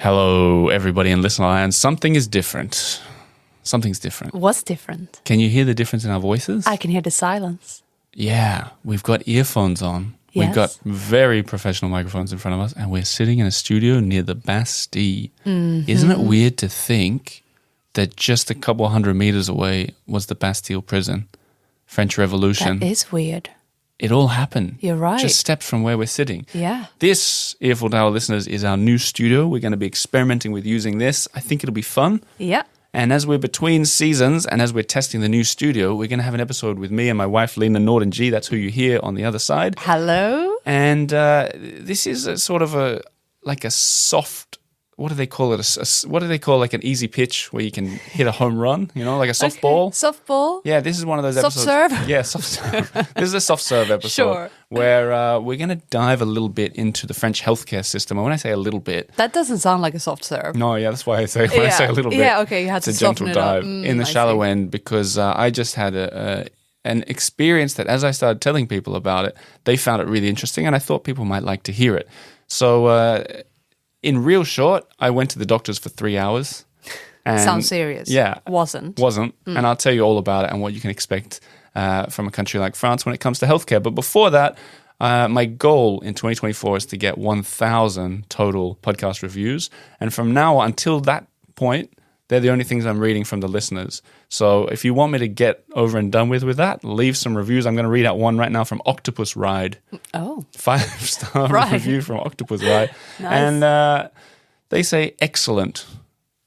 Hello, everybody in Listener Land. Something is different. Something's different. What's different? Can you hear the difference in our voices? I can hear the silence. Yeah, we've got earphones on. Yes. We've got very professional microphones in front of us, and we're sitting in a studio near the Bastille. Mm-hmm. Isn't it weird to think that just a couple 100 meters away was the Bastille prison? French Revolution. That is weird. It all happened. You're right. Just steps from where we're sitting. Yeah. This, Earful Tower listeners, is our new studio. We're going to be experimenting with using this. I think it'll be fun. Yeah. And as we're between seasons and as we're testing the new studio, we're going to have an episode with me and my wife, Lena Norden-G. That's who you hear on the other side. Hello. And this is a sort of a soft... What do they call it? What do they call like an easy pitch where you can hit a home run? You know, like a softball. Okay. Softball. Yeah, this is one of those soft episodes. Serve. Yeah, soft serve. This is a soft serve episode. Sure. Where we're going to dive a little bit into the French healthcare system. And when I say a little bit, that doesn't sound like a soft serve. No, yeah, that's why I say when I say a little bit. Yeah, okay, you had it's to a gentle soften it dive up. in the shallow end because I just had an experience that as I started telling people about it, they found it really interesting, and I thought people might like to hear it. So. In real short, I went to the doctors for 3 hours. And sounds serious. Yeah. Wasn't. And I'll tell you all about it and what you can expect from a country like France when it comes to healthcare. But before that, my goal in 2024 is to get 1,000 total podcast reviews. And from now until that point, they're the only things I'm reading from the listeners. So if you want me to get over and done with that, leave some reviews. I'm going to read out one right now from Octopus Ride. Oh. 5-star right. review from Octopus Ride. Nice. And they say excellent,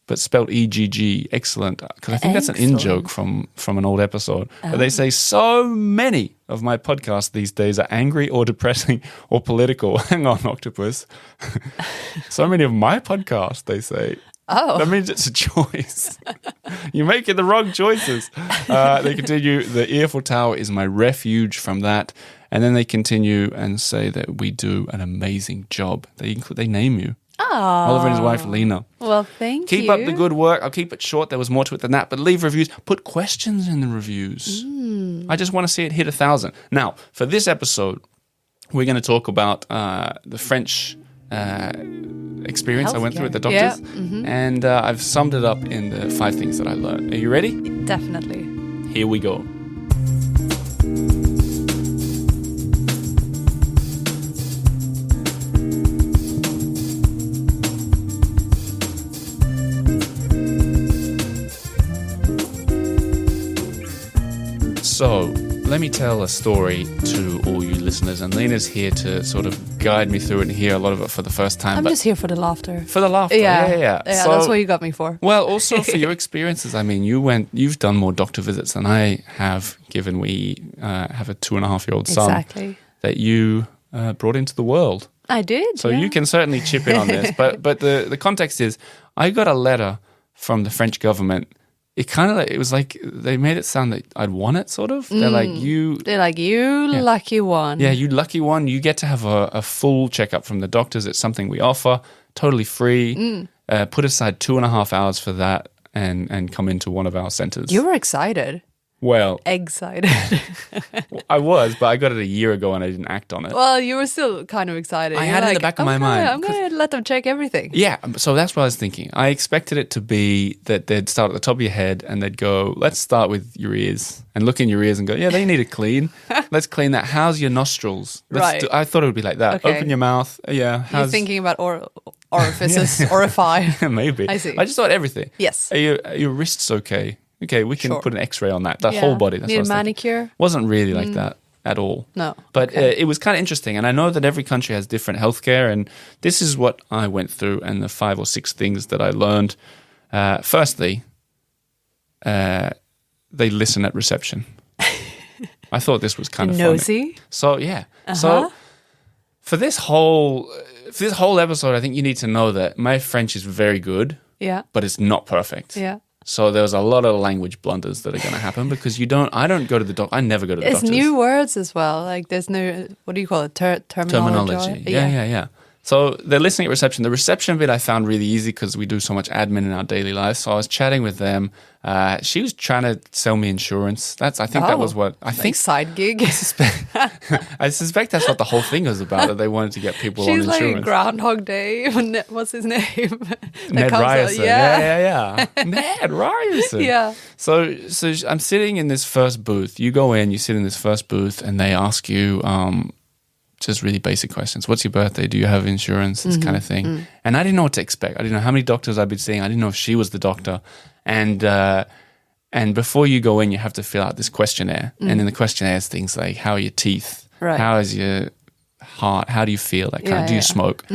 but spelled E-G-G, excellent. Because I think that's an in-joke from an old episode. Oh. But they say, so many of my podcasts these days are angry or depressing or political. Hang on, Octopus. So many of my podcasts, they say. Oh. That means it's a choice. You're making the wrong choices. They continue, the Earful Tower is my refuge from that. And then they continue and say that we do an amazing job. They name you. Oh. Oliver and his wife, Lena. Well, thank you. Keep up the good work. I'll keep it short. There was more to it than that. But leave reviews. Put questions in the reviews. I just want to see it hit 1,000. Now, for this episode, we're going to talk about the French... experience I went through at the doctors, and I've summed it up in the 5 things that I learned. Are you ready? Definitely. Here we go. So, let me tell a story to all you listeners, and Lena's here to sort of guide me through it and hear a lot of it for the first time. I'm just here for the laughter. For the laughter, yeah. So, that's what you got me for. Well, also for your experiences. I mean, you've done more doctor visits than I have, given we have a 2.5-year-old son that you brought into the world. I did, So you can certainly chip in on this. But the context is, I got a letter from the French government. It was like they made it sound that I'd won it, sort of. They're like, you lucky one. Yeah, you lucky one. You get to have a full checkup from the doctors. It's something we offer, totally free. Put aside 2.5 hours for that and come into one of our centers. You were excited. Well, excited. I was, but I got it a year ago and I didn't act on it. Well, you were still kind of excited. I had it in the back of my mind. I'm going to let them check everything. Yeah, so that's what I was thinking. I expected it to be that they'd start at the top of your head and they'd go, let's start with your ears, and look in your ears and go, yeah, they need a clean. Let's clean that. How's your nostrils? Right. I thought it would be like that. Okay. Open your mouth. Yeah. You're thinking about orifices, orify. Maybe. I see. I just thought everything. Yes. Are your wrists okay? Okay, we can put an X-ray on that. The whole body. That's Need what I was a manicure? thinking. Wasn't really like that at all. No. But it was kind of interesting. And I know that every country has different healthcare. And this is what I went through and the 5 or 6 things that I learned. Firstly, they listen at reception. I thought this was kind of nosy. Funny. So, yeah. So for this whole episode, I think you need to know that my French is very good. Yeah. But it's not perfect. Yeah. So there's a lot of language blunders that are going to happen because I don't go to the doctor. I never go to the doctor. It's new words as well. Like there's no, what do you call it? Terminology. Yeah. So they're listening at reception. The reception bit I found really easy because we do so much admin in our daily lives. So I was chatting with them. She was trying to sell me insurance. I think that was what I Like think. side gig. I suspect that's what the whole thing was about. That they wanted to get people on She's insurance. like Groundhog Day. What's his name? Ned Ryerson. Yeah. Ned Ryerson. Yeah. So I'm sitting in this first booth. You go in, you sit in this first booth, and they ask you just really basic questions. What's your birthday? Do you have insurance? This kind of thing. And I didn't know what to expect. I didn't know how many doctors I'd been seeing. I didn't know if she was the doctor. And before you go in, you have to fill out this questionnaire. And in the questionnaire is things like, how are your teeth? Right. How is your heart? How do you feel? Like, do you smoke?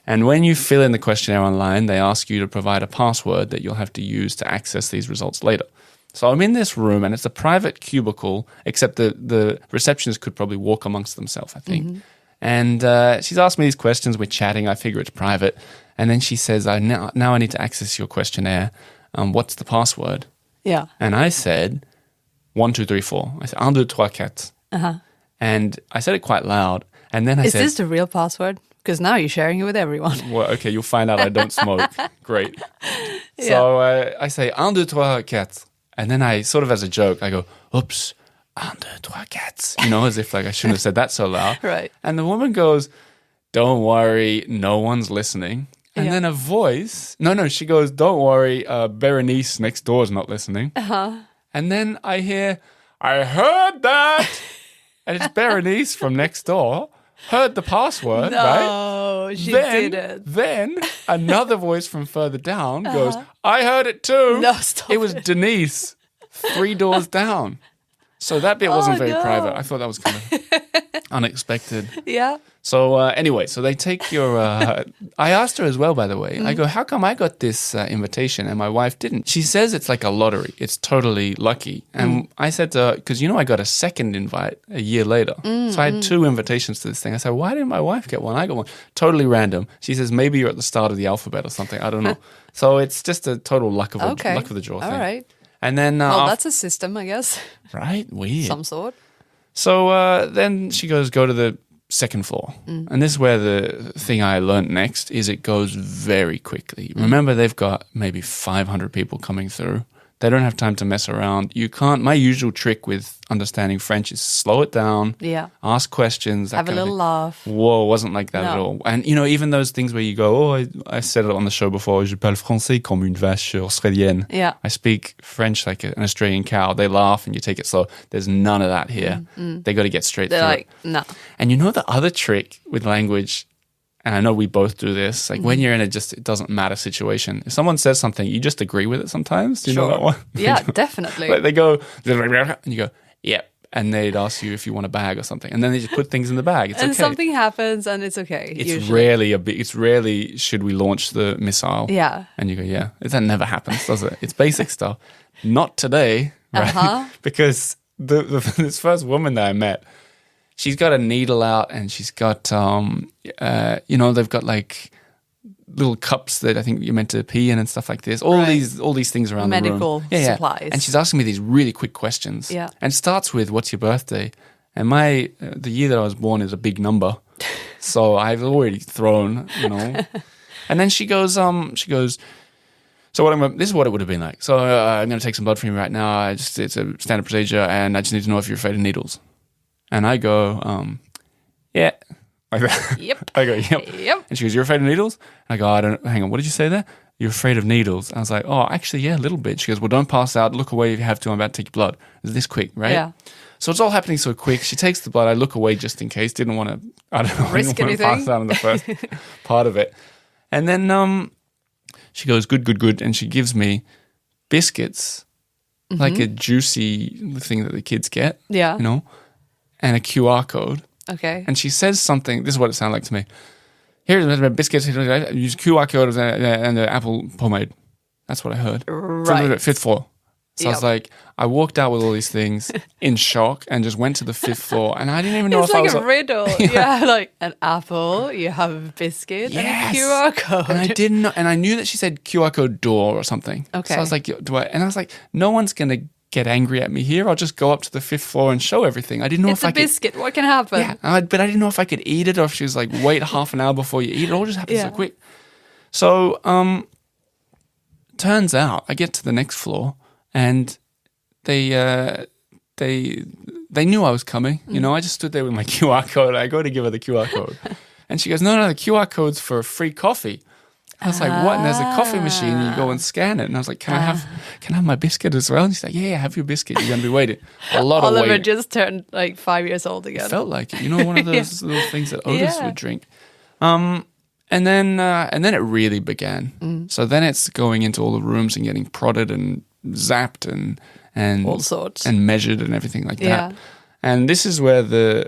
And when you fill in the questionnaire online, they ask you to provide a password that you'll have to use to access these results later. So I'm in this room, and it's a private cubicle, except the receptionist could probably walk amongst themselves, I think. And she's asked me these questions. We're chatting. I figure it's private. And then she says, now I need to access your questionnaire. What's the password? Yeah. And I said, 1, 2, 3, 4. I said, 1, 2, 3, 4. And I said it quite loud. And then I said... Is this the real password? Because now you're sharing it with everyone. Well, okay, you'll find out I don't smoke. Great. So I say, 1, 2, 3, 4. And then I, sort of as a joke, I go, oops, 1, 2, 3, 4. You know, as if like I shouldn't have said that so loud. Right. And the woman goes, don't worry, no one's listening. And then a voice, she goes, don't worry, Berenice next door is not listening. And then I hear, I heard that. And it's Berenice from next door. Heard the password, right? No, she didn't. Then another voice from further down goes, I heard it too. No, stop it was Denise, 3 doors down. So that bit wasn't very private. I thought that was kind of unexpected. Yeah. So anyway, so they take your... I asked her as well, by the way. I go, how come I got this invitation and my wife didn't? She says it's like a lottery. It's totally lucky. And I said to her, because I got a second invite a year later. So I had 2 invitations to this thing. I said, why didn't my wife get one? I got one. Totally random. She says, maybe you're at the start of the alphabet or something. I don't know. So it's just a total luck of the draw thing. All right. And then... well, that's a system, I guess. Right? Weird. Some sort. So then she goes, go to the second floor. And this is where the thing I learned next is it goes very quickly. Remember, they've got maybe 500 people coming through. They don't have time to mess around. You can't. My usual trick with understanding French is slow it down. Yeah. Ask questions. Have a little laugh. Whoa, it wasn't like that at all. And, even those things where you go, I said it on the show before, je parle français comme une vache australienne. Yeah. I speak French like an Australian cow. They laugh and you take it slow. There's none of that here. They got to get straight They're through like, it. no. And the other trick with language, and I know we both do this, like when you're in it doesn't matter situation. If someone says something, you just agree with it sometimes. Do you know that one? Yeah, definitely. Like they go, and you go, yep. And they'd ask you if you want a bag or something. And then they just put things in the bag. It's and okay. something happens and it's okay. It's usually. rarely should we launch the missile. Yeah. And you go, yeah. That never happens, does it? It's basic stuff. Not today, right? Because this first woman that I met, she's got a needle out and she's got, they've got like little cups that I think you're meant to pee in and stuff like this. All these things around medical the room. supplies. And she's asking me these really quick questions. Yeah. And it starts with, what's your birthday? And the year that I was born is a big number. So I've already thrown, And then she goes, so this is what it would have been like. So I'm going to take some blood from you right now. It's a standard procedure and I just need to know if you're afraid of needles. And I go, yeah. Like that. Yep. I go, yep. Yep. And she goes, you're afraid of needles? And I go, hang on, what did you say there? You're afraid of needles. I was like, oh, actually, yeah, a little bit. She goes, well, don't pass out. Look away if you have to. I'm about to take your blood. It's this quick, right? Yeah. So it's all happening so quick. She takes the blood. I look away just in case. Didn't want to, risk anything. Pass out in the first part of it. And then she goes, good. And she gives me biscuits, like a juicy thing that the kids get. Yeah. And a QR code. Okay. And she says something, this is what it sounded like to me. Here's a biscuits, use QR code and the apple pomade. That's what I heard. Right. 5th floor. So I was like, I walked out with all these things in shock and just went to the 5th floor. And I didn't even know it's if I like was... a riddle. Yeah, like an apple, you have a biscuit, and a QR code. And I didn't know, and I knew that she said QR code door or something. Okay. So I was like, and I was like, no one's going to get angry at me here. I'll just go up to the 5th floor and show everything. I didn't know It's if a I could. biscuit. What can happen? Yeah, but I didn't know if I could eat it or if she was like, wait half an hour before you eat it. It all just happened so quick. So, turns out I get to the next floor and they knew I was coming. You know, I just stood there with my QR code. I go to give her the QR code. And she goes, no, the QR code's for a free coffee. I was like, what? And there's a coffee machine. You go and scan it. And I was like, can I have my biscuit as well? And she's like, yeah, have your biscuit. You're going to be waiting. A lot of waiting. Oliver just turned like 5 years old again. It felt like it. You know, one of those little things that Otis would drink. And then it really began. So then it's going into all the rooms and getting prodded and zapped and all sorts and measured and everything like that. And this is where the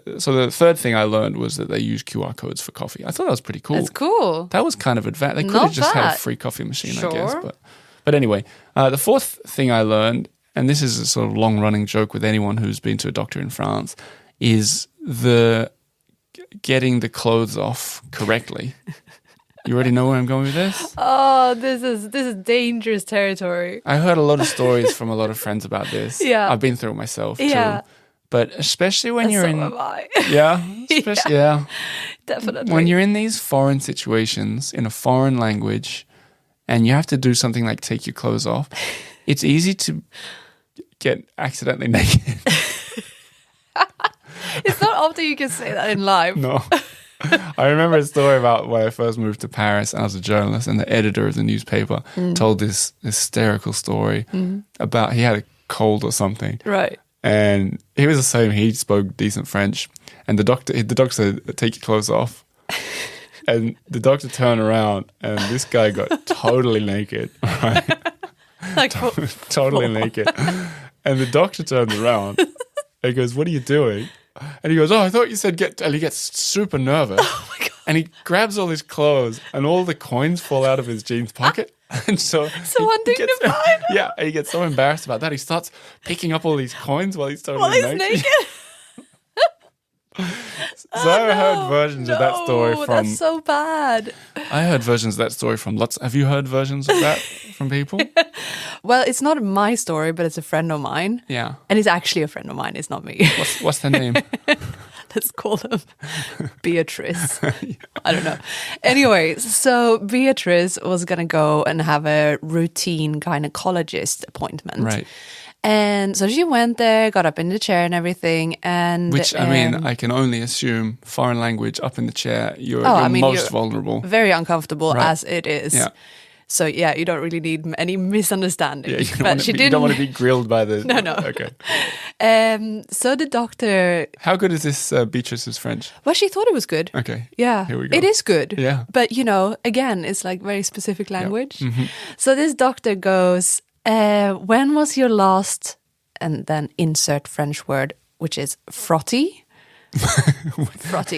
third thing I learned was that they use QR codes for coffee. I thought that was pretty cool. That's cool. That was kind of advanced. They could have just had a free coffee machine, I guess. But anyway, the fourth thing I learned, and this is a sort of long-running joke with anyone who's been to a doctor in France, is the getting the clothes off correctly. You already know where I'm going with this? Oh, this is dangerous territory. I heard a lot of stories from a lot of friends about this. Yeah. I've been through it myself too. But especially when you're in... Have I. Yeah? Yeah. Definitely. When you're in these foreign situations, in a foreign language, and you have to do something like take your clothes off, it's easy to get accidentally naked. It's not often you can say that in live. No. I remember a story about when I first moved to Paris and I was a journalist, and the editor of the newspaper told this hysterical story about he had a cold or something. Right. And he was the same. He spoke decent French. And the doctor said, take your clothes off. And the doctor turned around and this guy got totally naked. Right? Like, totally naked. And the doctor turns around and he goes, what are you doing? And he goes, I thought you said get... And he gets super nervous. Oh my God. And he grabs all his clothes and all the coins fall out of his jeans pocket. And so undignified. Yeah, and he gets so embarrassed about that. He starts picking up all these coins while he's totally naked. So I heard versions of that story from... That's so bad. I heard versions of that story from lots... Have you heard versions of that from people? Well, it's not my story, but it's a friend of mine. Yeah. And it's actually a friend of mine. It's not me. What's their name? Let's call them Beatrice. I don't know. Anyway, so Beatrice was going to go and have a routine gynecologist appointment. Right. And so she went there, got up in the chair and everything. And which, I mean, I can only assume foreign language up in the chair, you're most vulnerable. Very uncomfortable right. as it is. Yeah. So, yeah, you don't really need any misunderstanding. Yeah, you don't want to be grilled by the... No. Okay. So the doctor... How good is this Beatrice's French? Well, she thought it was good. Okay. Yeah. Here we go. It is good. Yeah. But, again, it's like very specific language. Yeah. Mm-hmm. So this doctor goes, when was your last... And then insert French word, which is frotty. Frotty.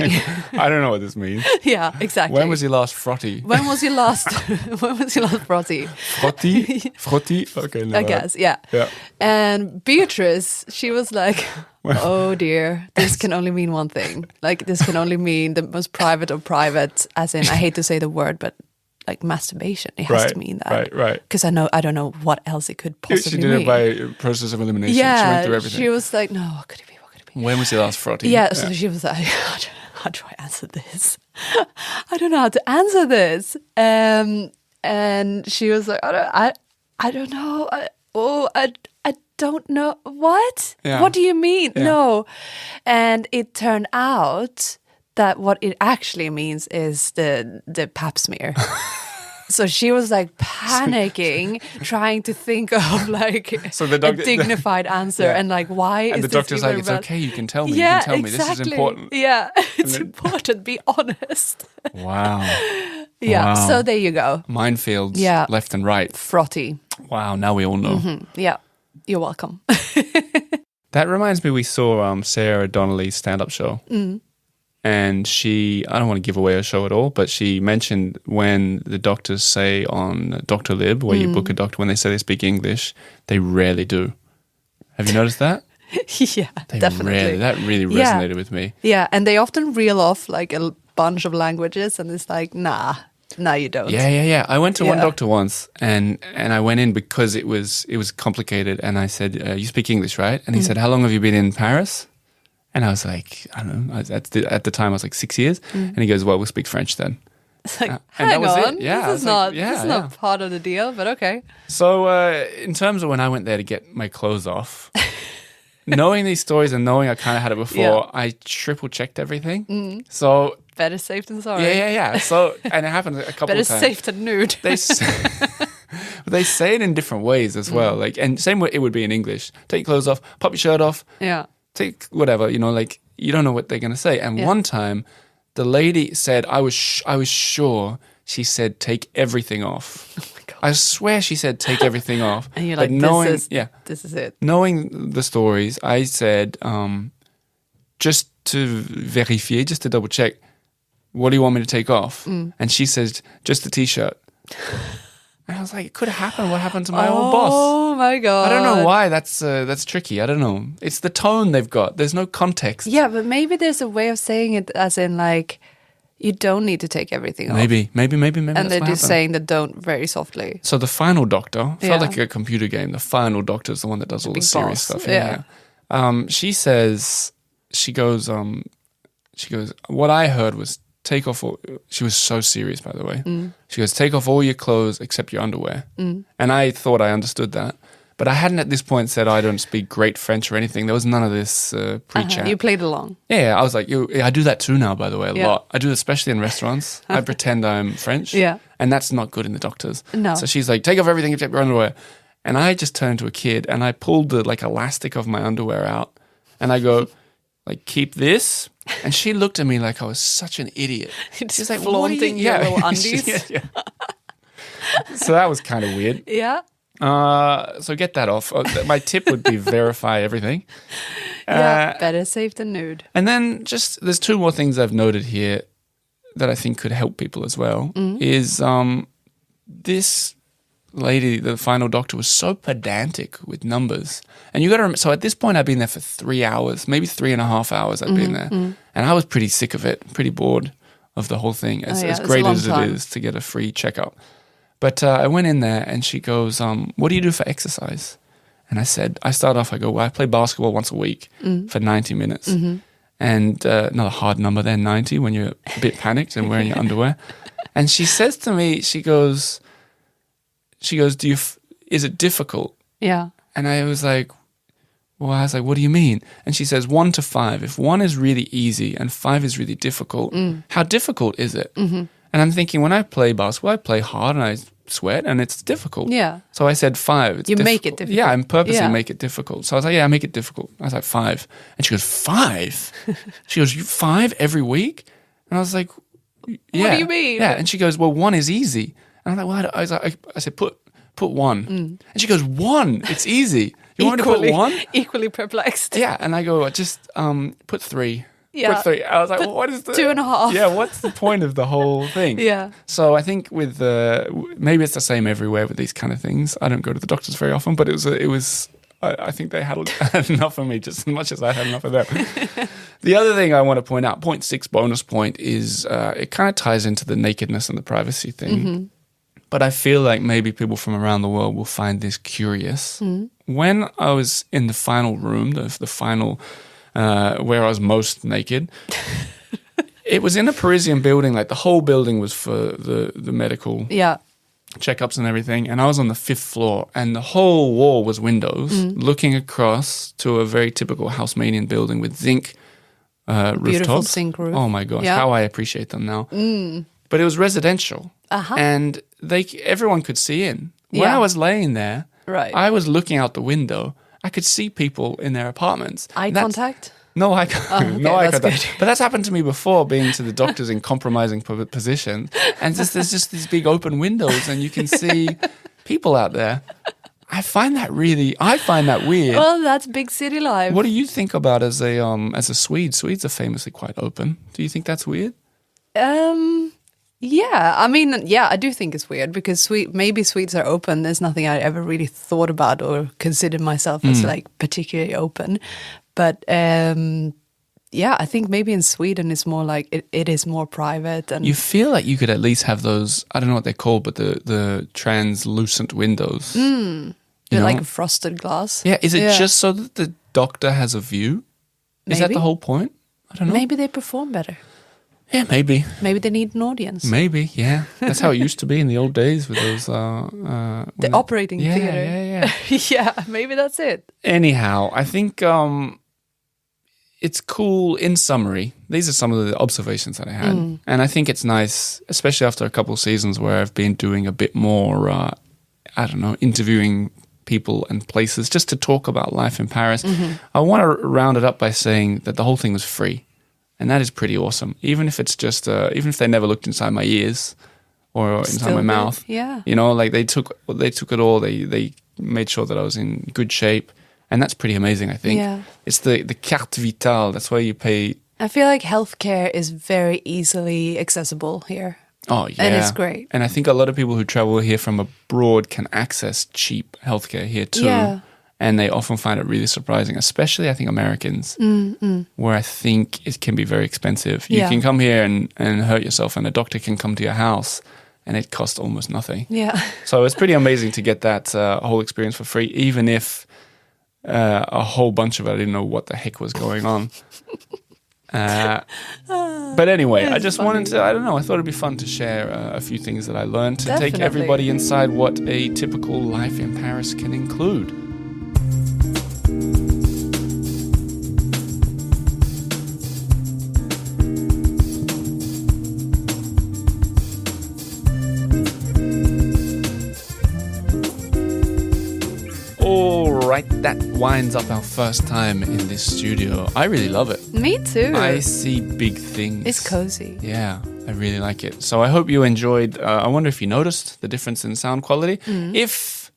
I don't know what this means. Yeah, exactly. When was your last frotty? When was your last frotty? Frotty? Frotty? Okay, no. I guess, yeah. And Beatrice, she was like, oh dear, this can only mean one thing. Like, this can only mean the most private of private, as in, I hate to say the word, but like masturbation. It has to mean that. Right. Because I don't know what else it could possibly mean. She did mean. it by process of elimination. Yeah, she went through everything. She was like, no, what could it be? When was your last frotty? Yeah, so she was like, how do I answer this? I don't know how to answer this. And she was like, I don't know. I don't know. What? Yeah. What do you mean? Yeah. No. And it turned out that what it actually means is the pap smear. So she was like panicking, trying to think of like a dignified answer and like why and is the this doctor's like, even it's about... okay, you can tell me, Yeah, you can tell exactly. me, this is important. Yeah, it's important, be honest. Wow. Yeah, wow. so there you go. Minefields left and right. Frotty. Wow, now we all know. Mm-hmm. Yeah, you're welcome. That reminds me, we saw Sarah Donnelly's stand-up show. Mm. And I don't want to give away her show at all, but she mentioned when the doctors say on Dr. Lib, where you book a doctor, when they say they speak English, they rarely do. Have you noticed that? Yeah, definitely. That really resonated with me. Yeah, and they often reel off like a bunch of languages and it's like, nah, No, you don't. Yeah. I went to one Yeah. doctor once, and I went in because it was complicated, and I said, "You speak English, right?" And he said, "How long have you been in Paris?" And I was like, "I don't know." At the time, I was like 6 years, and he goes, "Well, we'll speak French then." It's like, and that hang was it. on, Yeah, I this was is like, not yeah, this is not part of the deal, but okay. So, in terms of when I went there to get my clothes off, knowing these stories and knowing I kind of had it before, I triple checked everything. So Better safe than sorry. yeah. So, and it happened a couple Better of times. safe than nude. They say it in different ways as well. Like, and same way it would be in English. Take your clothes off, pop your shirt off, Yeah. take whatever. Like you don't know what they're gonna say. And one time, the lady said, I was sure she said take everything off. Oh my God. I swear she said take everything off. And you're But like, knowing, this is it. knowing the stories, I said, just to verify, just to double check, what do you want me to take off? And she says, just a t-shirt. And I was like, it could have happened. What happened to my old boss? Oh my God. I don't know why that's tricky. I don't know. It's the tone they've got. There's no context. Yeah, but maybe there's a way of saying it as in like, you don't need to take everything off. Maybe. And that's they're what just happened. saying the don't very softly. So the final doctor felt Yeah. like a computer game. The final doctor is the one that does all the big serious boss. stuff. Yeah. She says, she goes, what I heard was take off all, she was so serious, by the way. She goes, take off all your clothes except your underwear. And I thought I understood that. But I hadn't at this point said I don't speak great French or anything. There was none of this pre-chat. You played along. Yeah, I was like, I do that too now, by the way, a Yeah. lot. I do it especially in restaurants. I pretend I'm French. Yeah. And that's not good in the doctors. No. So she's like, take off everything except your underwear. And I just turned to a kid and I pulled the like elastic of my underwear out. And I go, like, keep this. And she looked at me like I was such an idiot. She's like, flaunting your little undies. Yeah. So that was kind of weird. Yeah. So get that off. My tip would be verify everything. Better safe than nude. And then just there's two more things I've noted here that I think could help people as well. Is this lady, the final doctor, was so pedantic with numbers. And you got to remember, so at this point I'd been there for 3 hours, maybe 3.5 hours I'd been there. And I was pretty sick of it, pretty bored of the whole thing, as it's a great long as it time. is to get a free checkup. But I went in there and she goes, what do you do for exercise? And I said, I go, well, I play basketball once a week for 90 minutes. And not a hard number there, 90, when you're a bit panicked and wearing your underwear. And she says to me, she goes, is it difficult? Yeah. And I was like, what do you mean? And she says 1 to 5. If 1 is really easy and 5 is really difficult, how difficult is it? And I'm thinking, when I play basketball, I play hard and I sweat and it's difficult. Yeah. So I said 5. It's You make it difficult. Yeah, I purposely Yeah. make it difficult. So I was like, yeah, I make it difficult. I was like, 5. And she goes, 5? She goes, you 5 every week? And I was like, yeah. What do you mean? Yeah. And she goes, well, 1 is easy. And I'm like, what? I was like, I said, put 1. And she goes, 1? It's easy. You want me to put 1? Equally perplexed. Yeah. And I go, just put 3. Yeah. Put 3. I was like, well, what is the 2.5. Yeah, what's the point of the whole thing? Yeah. So I think with maybe it's the same everywhere with these kind of things. I don't go to the doctors very often, but it was. I think they had enough of me just as much as I had enough of them. The other thing I want to point out, point 6 bonus point, is it kind of ties into the nakedness and the privacy thing. But I feel like maybe people from around the world will find this curious. When I was in the final room, the final where I was most naked, it was in a Parisian building. Like the whole building was for the medical checkups and everything. And I was on the 5th floor and the whole wall was windows looking across to a very typical Haussmannian building with zinc Beautiful rooftops. zinc roof. Oh my gosh, Yeah. how I appreciate them now. But it was residential. And everyone could see in. When Yeah. I was laying there, Right. I was looking out the window. I could see people in their apartments. Eye And that's- contact? No eye, okay, no eye that's contact. good. But that's happened to me before, being to the doctors in compromising positions. And there's just these big open windows and you can see people out there. I find that weird. Well, that's big city life. What do you think about as a Swede? Swedes are famously quite open. Do you think that's weird? Yeah, I mean, yeah, I do think it's weird because maybe Swedes are open. There's nothing I ever really thought about or considered myself as like particularly open. But yeah, I think maybe in Sweden it's more like it is more private. And You feel like you could at least have those, I don't know what they're called, but the translucent windows. You know? like a frosted glass. Yeah, is it just so that the doctor has a view? Is that Maybe. the whole point? I don't know. Maybe they perform better. Yeah, maybe. Maybe they need an audience. Maybe, yeah. That's how it used to be in the old days with those... The operating theater. Yeah. Yeah, maybe that's it. Anyhow, I think it's cool in summary. These are some of the observations that I had. And I think it's nice, especially after a couple of seasons where I've been doing a bit more, I don't know, interviewing people and places just to talk about life in Paris. I want to round it up by saying that the whole thing was free. And that is pretty awesome. Even if it's just, even if they never looked inside my ears or inside my mouth. Yeah. You know, like they took it all. They made sure that I was in good shape. And that's pretty amazing, I think. Yeah. It's the carte vitale. That's why you pay. I feel like healthcare is very easily accessible here. Oh, yeah. And it's great. And I think a lot of people who travel here from abroad can access cheap healthcare here too. Yeah. And they often find it really surprising, especially I think Americans, where I think it can be very expensive. You can come here and hurt yourself, and a doctor can come to your house, and it costs almost nothing. Yeah. So it's pretty amazing to get that whole experience for free, even if a whole bunch of it, I didn't know what the heck was going on. But anyway, I just wanted to, I don't know, I thought it'd be fun to share a few things that I learned to take Definitely. everybody inside what a typical life in Paris can include. Alright, that winds up our first time in this studio. I really love it. Me too. I see big things. It's cozy. Yeah, I really like it. So I hope you enjoyed. I wonder if you noticed the difference in sound quality. If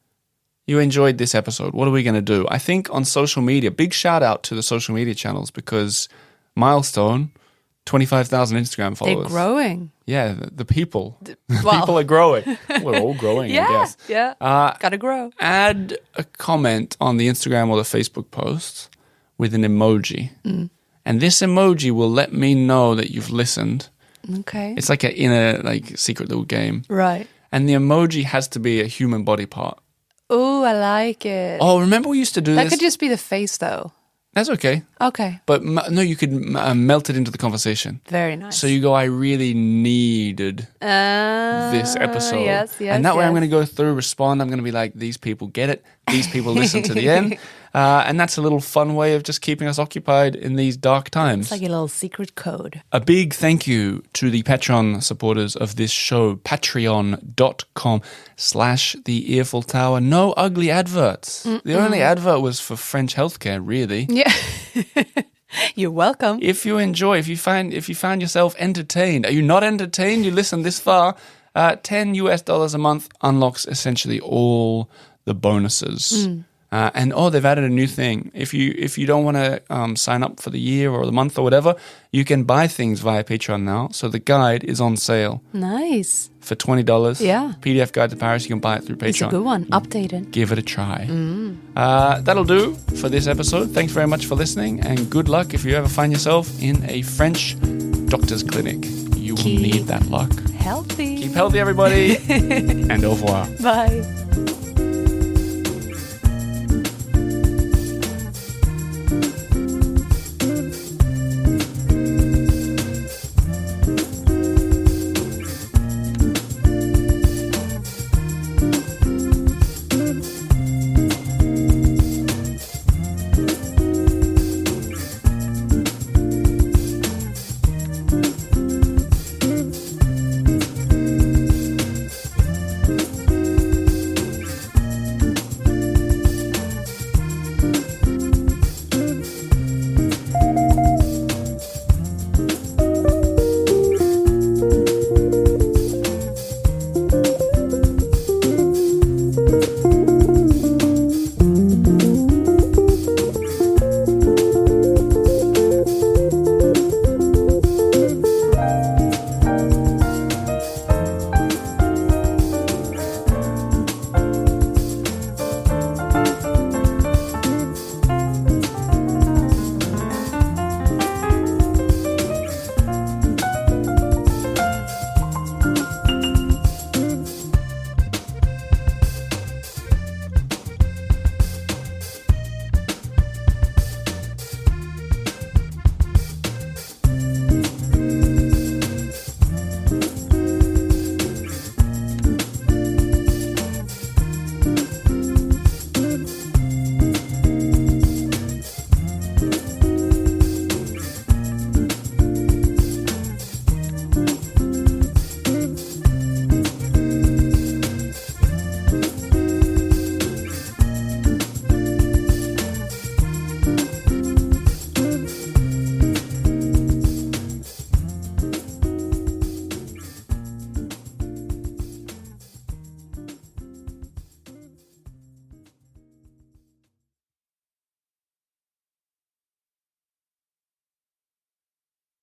you enjoyed this episode, what are we going to do? I think on social media, big shout out to the social media channels because Milestone, 25,000 Instagram followers. They're growing. Yeah, the people. Wow. People are growing. We're all growing, I guess. Yeah. Gotta grow. Add a comment on the Instagram or the Facebook post with an emoji. And this emoji will let me know that you've listened. Okay. It's like an inner, like, secret little game. Right. And the emoji has to be a human body part. Oh, I like it. Oh, remember we used to do That this? could just be the face, though. That's okay. Okay. But no, you could melt it into the conversation. Very nice. So you go, I really needed this episode. Yes, and that way I'm yes. going to go through, respond. I'm going to be like, these people get it. These people listen to the end. And that's a little fun way of just keeping us occupied in these dark times. It's like a little secret code. A big thank you to the Patreon supporters of this show, patreon.com/the Earful Tower. No ugly adverts. The only advert was for French healthcare, really. Yeah. You're welcome. If you enjoy, if you find yourself entertained, are you not entertained? You listen this far. $10 a month unlocks essentially all the bonuses. And they've added a new thing. If you don't want to sign up for the year or the month or whatever, you can buy things via Patreon now. So the guide is on sale Nice. for $20. Yeah. PDF Guide to Paris. You can buy it through Patreon. It's a good one. Updated. Give it a try. That'll do for this episode. Thanks very much for listening, and good luck if you ever find yourself in a French doctor's clinic. You will need that luck. Healthy. Keep healthy, everybody, and au revoir. Bye.